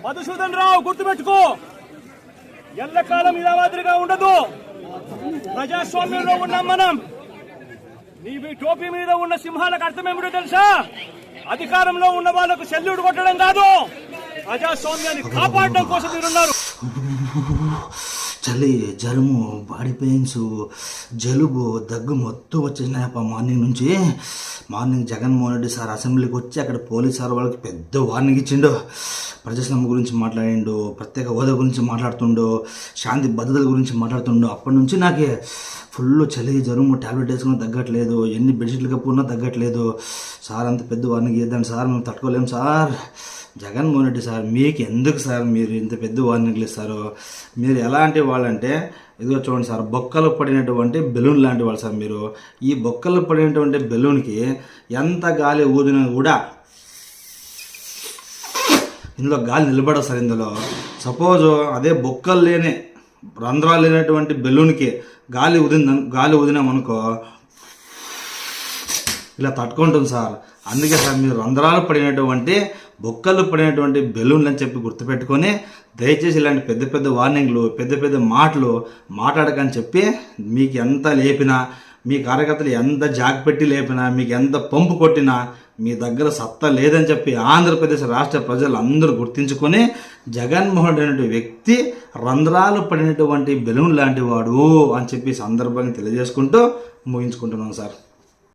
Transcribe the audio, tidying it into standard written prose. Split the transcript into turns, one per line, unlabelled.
మధుసూదన్ రావు గుర్తుపెట్టుకో, ఎల్లకాలం ఇలా మాదిరిగా ఉండదు. ప్రజాస్వామ్యంలో ఉన్నాం మనం. నీ టోపీ మీద ఉన్న సింహాలకు అర్థమేమిటో తెలుసా? అధికారంలో ఉన్న వాళ్లకు సెల్యూట్ కొట్టడం కాదు, ప్రజాస్వామ్యాన్ని కాపాడడం కోసం మీరున్నారు.
చలి, జ్వరము, బాడీ పెయిన్స్, జలుబు, దగ్గు మొత్తం వచ్చేసినాయి మార్నింగ్ నుంచి. మార్నింగ్ జగన్మోహన్ రెడ్డి సార్ అసెంబ్లీకి వచ్చి అక్కడ పోలీస్ సార్ వాళ్ళకి పెద్ద వార్నింగ్ ఇచ్చిండు. ప్రజాస్వామ్యం గురించి మాట్లాడిండు, ప్రత్యేక హోదా గురించి మాట్లాడుతుండు, శాంతి భద్రతల గురించి మాట్లాడుతుండు. అప్పటి నుంచి నాకు ఫుల్ చలి, జ్వరము, టాబ్లెట్ వేసుకున్నా తగ్గట్లేదు, ఎన్ని బెడ్షీట్లు కప్పుకున్నా తగ్గట్లేదు. సార్ అంత పెద్ద వార్నింగ్ ఇద్దాం సార్, మేము తట్టుకోలేము సార్. జగన్మోహన్ రెడ్డి సార్ మీకు ఎందుకు సార్ మీరు ఇంత పెద్ద వార్నింగ్లు ఇస్తారు? మీరు ఎలాంటి వాళ్ళంటే ఇదిగో చూడండి సార్, బొక్కలు పడినటువంటి బెలూన్ లాంటి వాళ్ళు సార్ మీరు. ఈ బొక్కలు పడినటువంటి బెలూన్కి ఎంత గాలి ఊదినా కూడా ఇందులో గాలి నిలబడదు సార్. ఇందులో సపోజ్ అదే బొక్కలు లేని రంధ్రాలు లేనటువంటి బెలూన్కి గాలి ఊదినామనుకో ఇలా తట్టుకుంటుంది సార్. అందుకే సార్ మీరు రంధ్రాలు పడినటువంటి బొక్కలు పడినటువంటి బెలూన్లు అని చెప్పి గుర్తుపెట్టుకొని దయచేసి ఇలాంటి పెద్ద పెద్ద వార్నింగ్లు, పెద్ద పెద్ద మాటలు మాట్లాడకని చెప్పి, మీకు ఎంత లేపినా, మీ కార్యకర్తలు ఎంత జాగ్పెట్టి లేపినా, మీకు ఎంత పంపు కొట్టినా మీ దగ్గర సత్తా లేదని చెప్పి ఆంధ్రప్రదేశ్ రాష్ట్ర ప్రజలు అందరూ గుర్తించుకొని జగన్మోహన్ రెడ్డి అనే వ్యక్తి రంధ్రాలు పడినటువంటి బెలూన్ లాంటి వాడు అని చెప్పి సందర్భంగా తెలియజేసుకుంటూ ముగించుకుంటున్నాను సార్.